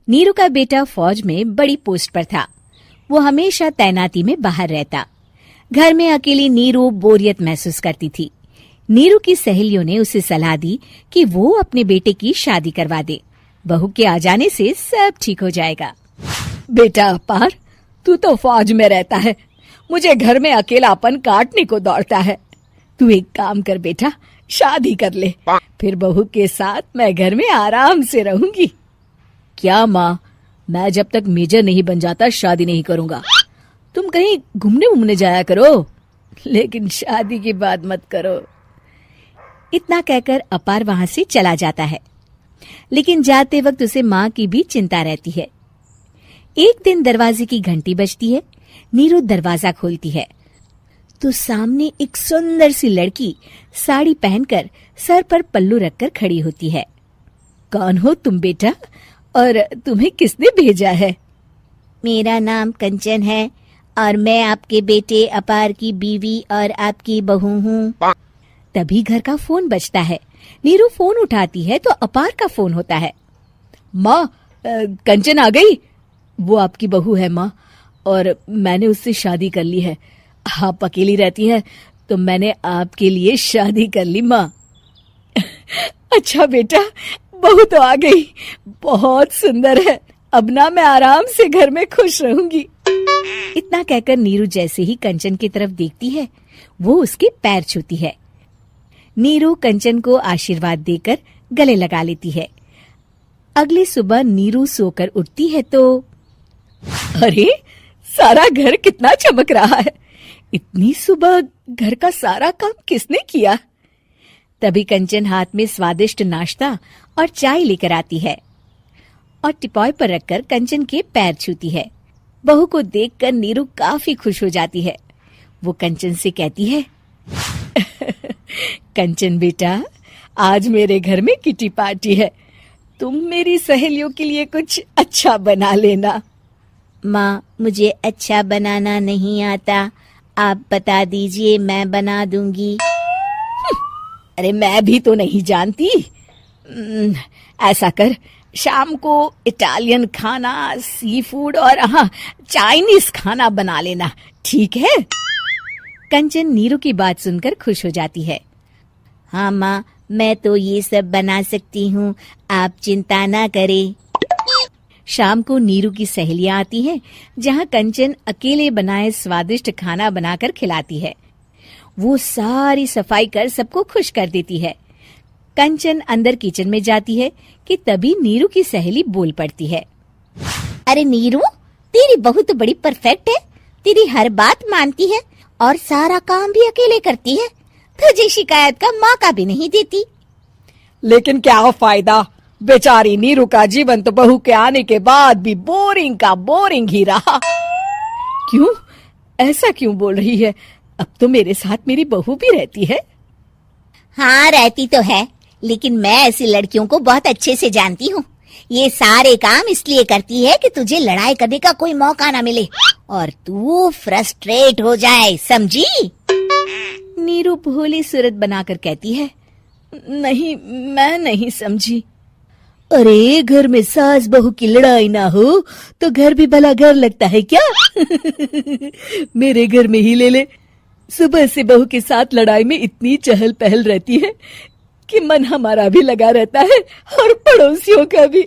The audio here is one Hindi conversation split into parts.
नीरू का बेटा फौज में बड़ी पोस्ट पर था। वो हमेशा तैनाती में बाहर रहता। घर में अकेली नीरू बोरियत महसूस करती थी। नीरू की सहेलियों ने उसे सलाह दी कि वो अपने बेटे की शादी करवा दे। बहू के आ जाने से सब ठीक हो जाएगा। बेटा अपार, तू तो फौज में रहता है, मुझे घर में अकेलापन काटने को दौड़ता है। तू एक काम कर बेटा, शादी कर ले, फिर बहू के साथ मैं घर में आराम से रहूंगी। क्या माँ, मैं जब तक मेजर नहीं बन जाता शादी नहीं करूंगा। तुम कहीं घूमने जाया करो, लेकिन शादी की बात मत करो। इतना कहकर अपार वहां से चला जाता है, लेकिन जाते वक्त उसे माँ की भी चिंता रहती है। एक दिन दरवाजे की घंटी बजती है। नीरू दरवाजा खोलती है तो सामने एक सुंदर सी लड़की साड़ी पहनकर सर पर पल्लू रखकर खड़ी होती है। कौन हो तुम बेटा, और तुम्हें किसने भेजा है? मेरा नाम कंचन है और मैं आपके बेटे अपार की बीवी और आपकी बहू हूँ। तभी घर का फोन बजता है। नीरू फोन उठाती है तो अपार का फोन होता है। माँ, कंचन आ गई। वो आपकी बहू है माँ, और मैंने उससे शादी कर ली है। आप अकेली रहती है तो मैंने आपके लिए शादी कर ली माँ। अच्छा बेटा, बहू तो आ गई, बहुत सुंदर है। अब ना मैं आराम से घर में खुश रहूंगी। इतना कहकर नीरू जैसे ही कंचन की तरफ देखती है, वो उसके पैर छूती है। नीरू कंचन को आशीर्वाद देकर गले लगा लेती है। अगली सुबह नीरू सोकर उठती है तो अरे, सारा घर कितना चमक रहा है। इतनी सुबह घर का सारा काम किसने किया? तभी कंचन हाथ में स्वादिष्ट नाश्ता और चाय लेकर आती है और टिपॉय पर रखकर कंचन के पैर छूती है। बहू को देखकर नीरू काफी खुश हो जाती है। वो कंचन से कहती है, कंचन बेटा, आज मेरे घर में किटी पार्टी है, तुम मेरी सहेलियों के लिए कुछ अच्छा बना लेना। माँ, मुझे अच्छा बनाना नहीं आता, आप बता दीजिए, मैं बना दूंगी। अरे मैं भी तो नहीं जानती। ऐसा कर, शाम को इटालियन खाना, सी फूड और हाँ, चाइनीज खाना बना लेना, ठीक है? कंचन नीरू की बात सुनकर खुश हो जाती है। हाँ माँ, मैं तो ये सब बना सकती हूँ, आप चिंता ना करें। शाम को नीरू की सहेलियां आती हैं, जहाँ कंचन अकेले बनाए स्वादिष्ट खाना बनाकर खिलाती है। वो सारी सफाई कर सबको खुश कर देती है। कंचन अंदर किचन में जाती है कि तभी नीरू की सहेली बोल पड़ती है। अरे नीरू, तेरी बहू तो बड़ी परफेक्ट है, तेरी हर बात मानती है और सारा काम भी अकेले करती है, तुझे शिकायत का मौका भी नहीं देती। लेकिन क्या फायदा, बेचारी नीरू का जीवन तो बहू के आने के बाद भी बोरिंग का बोरिंग ही रहा। क्यों, ऐसा क्यों बोल रही है? अब तो मेरे साथ मेरी बहू भी रहती है। हाँ, रहती तो है, लेकिन मैं ऐसी लड़कियों को बहुत अच्छे से जानती हूँ। ये सारे काम इसलिए करती है कि तुझे लड़ाई करने का कोई मौका ना मिले और तू फ्रस्ट्रेट हो जाए, समझी? नीरू भोली सूरत बनाकर कहती है, नहीं, मैं नहीं समझी। अरे, घर में सास बहू की लड़ाई ना हो तो घर भी भला घर लगता है क्या? मेरे घर में ही ले ले, सुबह से बहू के साथ लड़ाई में इतनी चहल पहल रहती है कि मन हमारा भी लगा रहता है और पड़ोसियों का भी।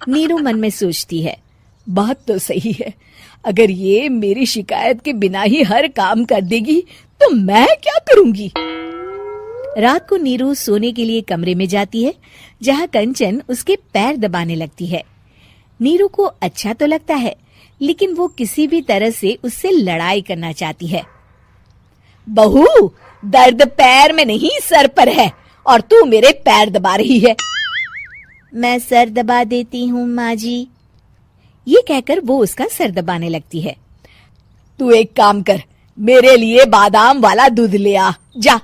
नीरू मन में सोचती है, बात तो सही है, अगर ये मेरी शिकायत के बिना ही हर काम कर देगी तो मैं क्या करूंगी? रात को नीरू सोने के लिए कमरे में जाती है, जहाँ कंचन उसके पैर दबाने लगती है। नीरू को अच्छा तो लगता है, लेकिन वो किसी भी तरह से उससे लड़ाई करना चाहती है। बहू, दर्द पैर में नहीं सर पर है और तू मेरे पैर दबा रही है। मैं सर दबा देती हूँ माँ जी। ये कहकर वो उसका सर दबाने लगती है। तू एक काम कर, मेरे लिए बादाम वाला दूध ले आ, जा।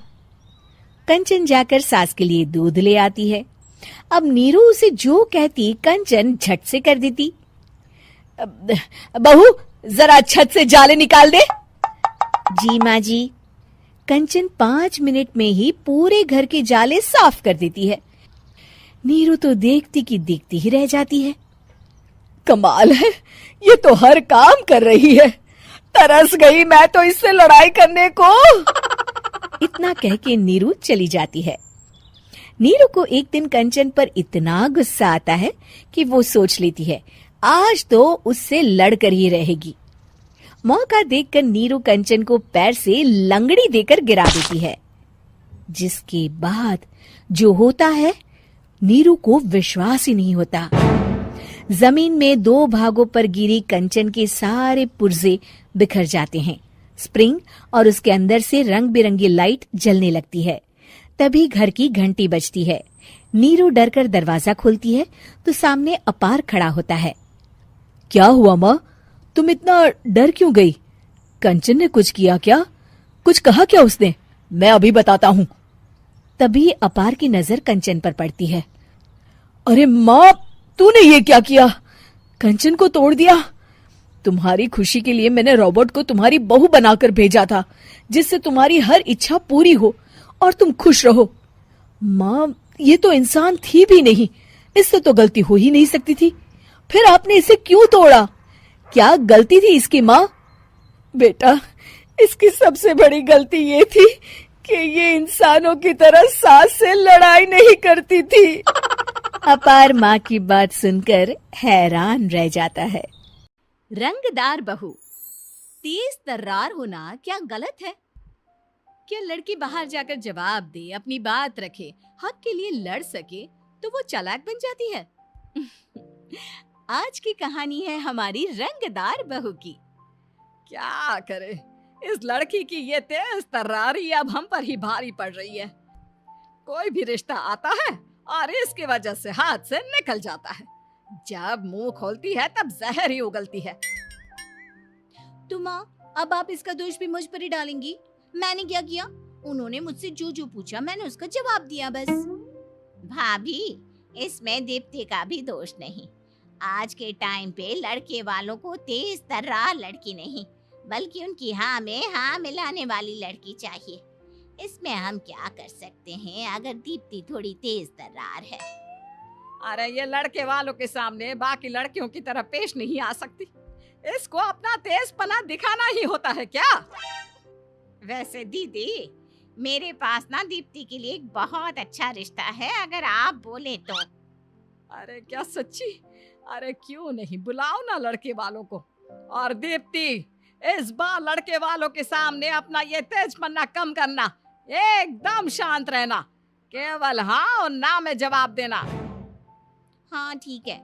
कंचन जाकर सास के लिए दूध ले आती है। अब नीरू उसे जो कहती कंचन झट से कर देती। बहू, जरा छत से जाले निकाल दे। जी माँ जी। कंचन 5 मिनट में ही पूरे घर के जाले साफ कर देती है। नीरू तो देखती की देखती ही रह जाती है। कमाल है, ये तो हर काम कर रही है। तरस गई मैं तो इससे लड़ाई करने को। इतना कह के नीरू चली जाती है। नीरू को एक दिन कंचन पर इतना गुस्सा आता है कि वो सोच लेती है आज तो उससे लड़कर ही रहेगी। मौका देखकर नीरू कंचन को पैर से लंगड़ी देकर गिरा देती है, जिसके बाद जो होता है नीरू को विश्वास ही नहीं होता। जमीन में 2 भागों पर गिरी कंचन के सारे पुर्जे बिखर जाते हैं। स्प्रिंग और उसके अंदर से रंग बिरंगी लाइट जलने लगती है। तभी घर की घंटी बजती है। नीरू डरकर दरवाजा खोलती है तो सामने अपार खड़ा होता है। क्या हुआ माँ, तुम इतना डर क्यों गई? कंचन ने कुछ किया क्या? कुछ कहा क्या उसने? मैं अभी बताता हूँ। तभी अपार की नजर कंचन पर पड़ती है। अरे माँ, तूने ये क्या किया? कंचन को तोड़ दिया। तुम्हारी खुशी के लिए मैंने रॉबर्ट को तुम्हारी बहू बनाकर भेजा था, जिससे तुम्हारी हर इच्छा पूरी हो और तुम खुश रहो। माँ, ये तो इंसान थी भी नहीं, इससे तो गलती हो ही नहीं सकती थी। फिर आपने इसे क्यों तोड़ा? क्या गलती थी इसकी माँ? बेटा, इसकी सबसे बड़ी गलती ये थी कि ये इंसानों की तरह सास से लड़ाई नहीं करती थी। अपार माँ की बात सुनकर हैरान रह जाता है। रंगदार बहू, तेज तर्रार होना क्या गलत है? क्या लड़की बाहर जाकर जवाब दे, अपनी बात रखे, हक के लिए लड़ सके तो वो चालाक बन जाती है? आज की कहानी है हमारी रंगदार बहू की। क्या करे, इस लड़की की ये तेज तर्रारी अब हम पर ही भारी पड़ रही है। कोई भी रिश्ता आता है और इसकी वजह से हाथ से निकल जाता है। जब मुंह खोलती है तब जहर ही उगलती है। तो माँ, अब आप इसका दोष भी मुझ पर ही डालेंगी? मैंने क्या किया? उन्होंने मुझसे जो पूछा मैंने उसका जवाब दिया बस। भाभी, इसमें दीप्ति का भी दोष नहीं। आज के टाइम पे लड़के वालों को तेज तर्रार लड़की नहीं, बल्कि उनकी हाँ में हाँ मिलाने वाली लड़की चाहिए। इसमें हम क्या कर सकते हैं अगर दीप्ति थोड़ी तेज तर्रार है? अरे ये लड़के वालों के सामने बाकी लड़कियों की तरह पेश नहीं आ सकती। इसको अपना तेजपना दिखाना ही होता है क्या? वैसे दीदी, मेरे पास ना दीप्ति के लिए एक बहुत अच्छा रिश्ता है, अगर आप बोले तो। अरे क्या सच्ची? अरे क्यों नहीं, बुलाओ ना लड़के वालों को। और दीप्ति, इस बार लड़के वालों के सामने अपना ये तेजपन्ना कम करना, एकदम शांत रहना, केवल हाँ और ना में जवाब देना। हाँ ठीक है,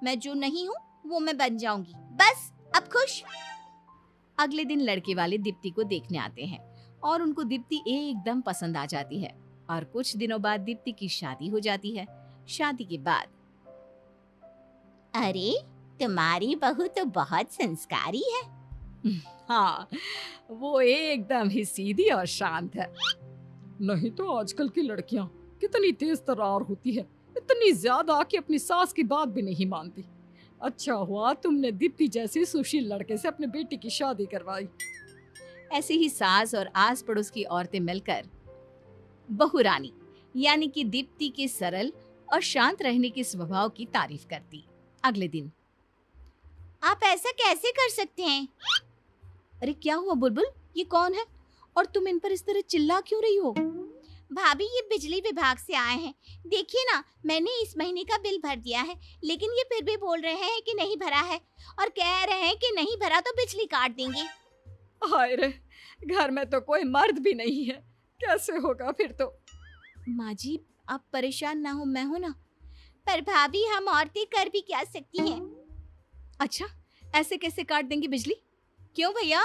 मैं जो नहीं हूँ वो मैं बन जाऊंगी, बस अब खुश। अगले दिन लड़के वाले दीप्ति को देखने आते हैं और उनको दीप्ति एकदम पसंद आ जाती है और कुछ दिनों बाद दीप्ति की शादी हो जाती है। शादी के बाद, अरे तुम्हारी बहू तो बहुत संस्कारी है। हाँ, वो एकदम ही सीधी और शांत है। नहीं तो आजकल की लड़कियां कितनी तेज तर्रार होती है, इतनी ज्यादा कि अपनी सास की बात भी नहीं मानती। अच्छा हुआ तुमने दीप्ति जैसे सुशील लड़के से अपने बेटी की शादी करवाई। ऐसे ही सास और आस पड़ोस की औरतें मिलकर बहू रानी यानी कि दीप्ति के सरल और शांत रहने के स्वभाव की तारीफ करती। अगले दिन, आप ऐसा कैसे कर सकते हैं? अरे क्या हुआ बुलबुल, ये कौन है और तुम इन पर इस तरह चिल्ला क्यों रही हो? भाभी, ये बिजली विभाग से आए हैं। देखिए ना, मैंने इस महीने का बिल भर दिया है, लेकिन ये फिर भी बोल रहे हैं कि नहीं भरा है और कह रहे हैं कि नहीं भरा तो बिजली काट देंगे। हाय रे, घर में तो कोई मर्द भी नहीं है, कैसे होगा फिर तो? माँ जी, आप परेशान ना हो, मैं हूं ना। पर भाभी, हम औरतें कर भी क्या सकती हैं? अच्छा, ऐसे कैसे काट देंगी बिजली? क्यों भैया,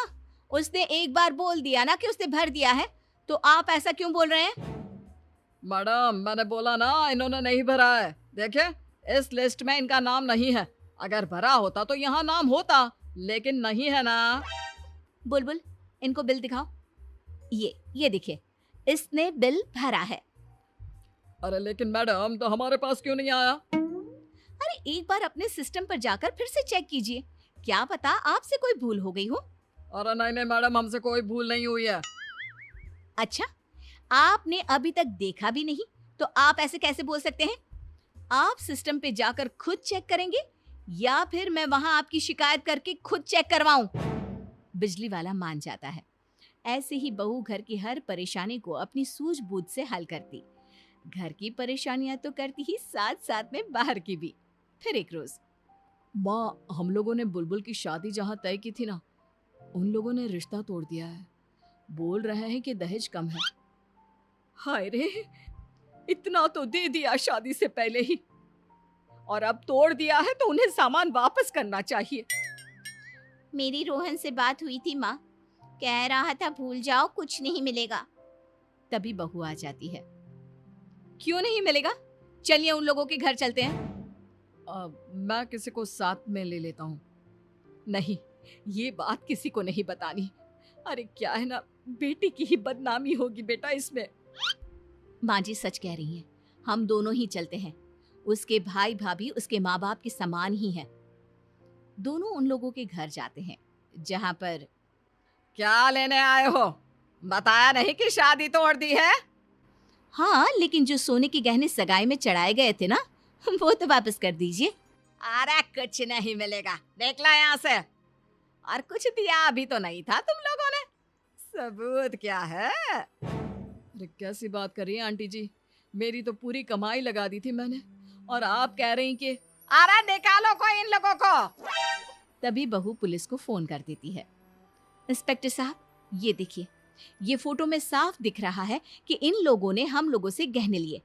उसने एक बार बोल दिया ना कि उसने भर दिया है, तो आप ऐसा क्यों बोल रहे हैं? मैडम, मैंने बोला ना इन्होंने नहीं भरा है। देखे, इस लिस्ट में इनका नाम नहीं है। अगर भरा होता तो यहाँ नाम होता, लेकिन नहीं है ना। बुलबुल, इनको बिल दिखाओ। ये देखिए, इसने बिल भरा है। अरे लेकिन मैडम, तो हमारे पास क्यों नहीं आया? अरे एक बार अपने सिस्टम पर जाकर फिर से चेक कीजिए, क्या पता आपसे कोई भूल हो गई हो। अरे नहीं नहीं मैडम, हमसे कोई भूल नहीं हुई है। अच्छा, आपने अभी तक देखा भी नहीं तो आप ऐसे कैसे बोल सकते हैं? आप सिस्टम पे जाकर खुद चेक करेंगे या फिर मैं वहां आपकी शिकायत करके खुद चेक करवाऊं? बिजली वाला मान जाता है। ऐसे ही बहू घर की हर परेशानी को अपनी सूझबूझ से हल करती। घर की परेशानियां तो करती ही, साथ साथ में बाहर की भी। फिर एक रोज, माँ, हम लोगों ने बुलबुल की शादी जहाँ तय की थी ना, उन लोगों ने रिश्ता तोड़ दिया है। बोल रहे हैं कि दहेज कम है। हाय रे, इतना तो दे दिया शादी से पहले ही, और अब तोड़ दिया है तो उन्हें सामान वापस करना चाहिए। मेरी रोहन से बात हुई थी माँ, कह रहा था भूल जाओ, कुछ नहीं मिलेगा। तभी बहू आ जाती है। क्यों नहीं मिलेगा? चलिए उन लोगों के घर चलते हैं। मैं किसी को साथ में ले लेता हूँ। नहीं, ये बात किसी को नहीं बतानी। अरे क्या है ना, बेटी की ही बदनामी होगी बेटा इसमें। माँ जी सच कह रही हैं, हम दोनों ही चलते हैं। उसके भाई भाभी उसके माँ बाप के समान ही हैं। दोनों उन लोगों के घर जाते हैं जहाँ पर क्या लेने आए हो? बताया नहीं कि शादी तोड़ दी है? हाँ, लेकिन जो सोने के गहने सगाई में चढ़ाए गए थे ना, वो तो वापस कर दीजिए। अरे कुछ नहीं मिलेगा, देख ला यहाँ से। और कुछ दिया अभी तो नहीं था तुम लोगों ने। सबूत क्या है? अरे कैसी बात कर रही है आंटी जी, मेरी तो पूरी कमाई लगा दी थी मैंने, और आप कह रही कि अरे निकालो कोई इन लोगों को। तभी बहू पुलिस को फोन कर देती है। इंस्पेक्टर साहब, ये देखिए, ये फोटो में साफ दिख रहा है कि इन लोगों ने हम लोगों से गहने लिए।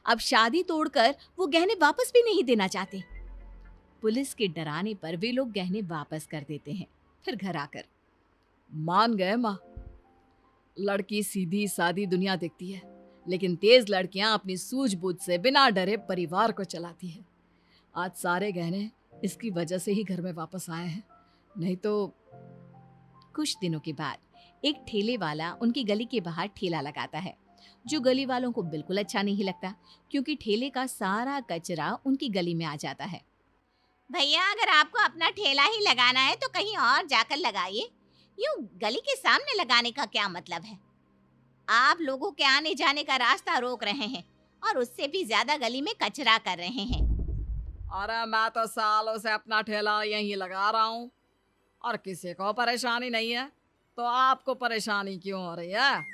अब शादी तोड़कर वो गहने वापस भी नहीं देना चाहते। पुलिस के डराने पर वे लोग गहने वापस कर देते हैं। फिर घर आकर मान गए माँ, लड़की सीधी सादी दुनिया देखती है, लेकिन तेज लड़कियां अपनी सूझबूझ से बिना डरे परिवार को चलाती है। आज सारे गहने इसकी वजह से ही घर में वापस आए हैं, नहीं तो। कुछ दिनों के बाद एक ठेले वाला उनकी गली के बाहर ठेला लगाता है, जो गली वालों को बिल्कुल अच्छा नहीं लगता, क्योंकि ठेले का सारा कचरा उनकी गली में आ जाता है। भैया, अगर आपको अपना ठेला ही लगाना है तो कहीं और जाकर लगाइए। यूं गली के सामने लगाने का क्या मतलब है? आप लोगों के आने जाने का रास्ता रोक रहे हैं और उससे भी ज्यादा गली में कचरा कर रहे हैं। अरे मैं तो सालों से अपना ठेला यहीं लगा रहा हूँ और किसी को परेशानी नहीं है, तो आपको परेशानी क्यों हो रही है?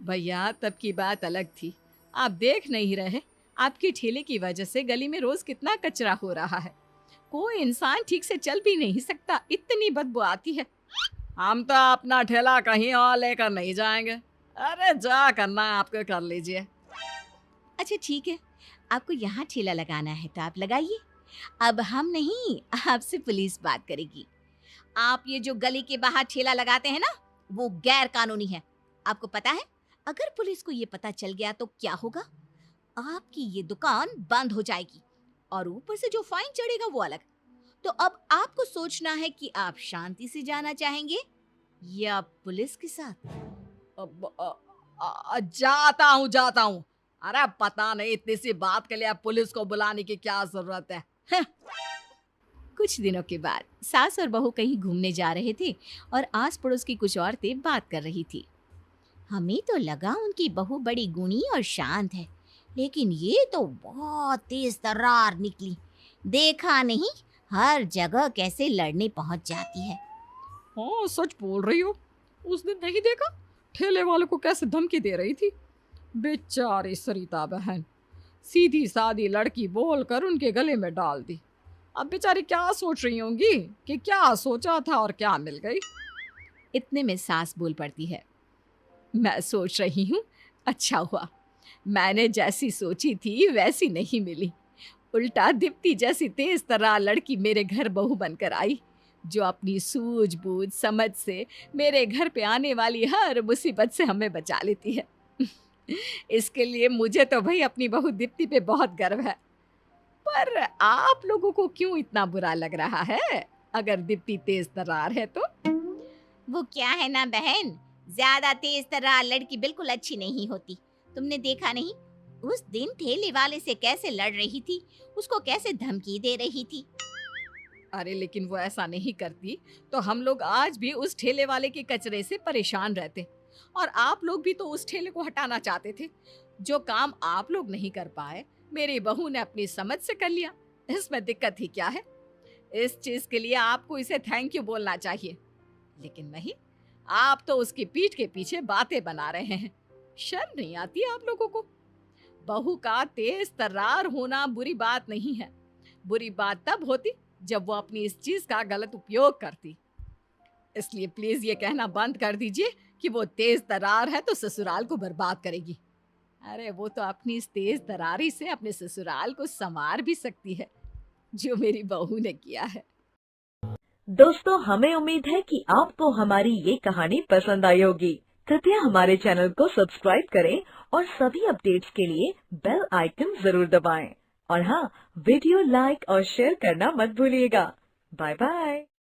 भैया, तब की बात अलग थी। आप देख नहीं रहे, आपके ठेले की वजह से गली में रोज कितना कचरा हो रहा है। कोई इंसान ठीक से चल भी नहीं सकता, इतनी बदबू आती है। हम तो अपना ठेला कहीं और लेकर नहीं जाएंगे। अरे जा करना है आपको कर लीजिए। अच्छा ठीक है, आपको यहाँ ठेला लगाना है तो आप लगाइए। अब हम नहीं, आपसे पुलिस बात करेगी। आप ये जो गली के बाहर ठेला लगाते हैं ना, वो गैर कानूनी है। आपको पता है, अगर पुलिस को ये पता चल गया तो क्या होगा? आपकी ये दुकान बंद हो जाएगी और ऊपर से जो फाइन चढ़ेगा वो अलग। तो अब आपको सोचना है कि आप शांति से जाना चाहेंगे या पुलिस के साथ। जाता हूँ। अरे पता नहीं इतनी सी बात के लिए अब पुलिस को बुलाने की क्या जरूरत है। कुछ दिनों के बाद सास और बहू कहीं घूमने जा रहे थे और आस पड़ोस की कुछ औरतें बात कर रही थी। हमें तो लगा उनकी बहू बड़ी गुणी और शांत है, लेकिन ये तो बहुत तेज तर्रार निकली। देखा नहीं, हर जगह कैसे लड़ने पहुंच जाती है। हाँ सच बोल रही हो, उस दिन नहीं देखा ठेले वाले को कैसे धमकी दे रही थी। बेचारी सरिता बहन, सीधी सादी लड़की बोलकर उनके गले में डाल दी। अब बेचारी क्या सोच रही होंगी कि क्या सोचा था और क्या मिल गई। इतने में सास बोल पड़ती है, मैं सोच रही हूँ अच्छा हुआ मैंने जैसी सोची थी वैसी नहीं मिली। उल्टा दीप्ति जैसी तेज तर्रार लड़की मेरे घर बहू बनकर आई, जो अपनी सूझबूझ समझ से मेरे घर पे आने वाली हर मुसीबत से हमें बचा लेती है। इसके लिए मुझे तो भाई अपनी बहू दीप्ति पे बहुत गर्व है। पर आप लोगों को क्यों इतना बुरा लग रहा है अगर दीप्ति तेज तर्रार है तो? वो क्या है ना बहन, ज्यादा तेज तर्रार लड़की बिल्कुल अच्छी नहीं होती। तुमने देखा नहीं, उस दिन ठेले वाले से कैसे लड़ रही थी, उसको कैसे धमकी दे रही थी। अरे लेकिन वो ऐसा नहीं करती तो हम लोग आज भी उस ठेले वाले के कचरे से परेशान रहते, और आप लोग भी तो उस ठेले को हटाना चाहते थे। जो काम आप लोग नहीं कर पाए मेरी बहू ने अपनी समझ से कर लिया, इसमें दिक्कत ही क्या है। इस चीज के लिए आपको इसे थैंक यू बोलना चाहिए, लेकिन नहीं, आप तो उसकी पीठ के पीछे बातें बना रहे हैं। शर्म नहीं आती आप लोगों को? बहू का तेज तर्रार होना बुरी बात नहीं है, बुरी बात तब होती जब वो अपनी इस चीज का गलत उपयोग करती। इसलिए प्लीज ये कहना बंद कर दीजिए कि वो तेज तर्रार है तो ससुराल को बर्बाद करेगी। अरे वो तो अपनी इस तेज तरारी से अपने ससुराल को संवार भी सकती है, जो मेरी बहू ने किया है। दोस्तों, हमें उम्मीद है कि आपको हमारी ये कहानी पसंद आई होगी। कृपया हमारे चैनल को सब्सक्राइब करें और सभी अपडेट्स के लिए बेल आइकन जरूर दबाएं। और हाँ, वीडियो लाइक और शेयर करना मत भूलिएगा। Bye bye.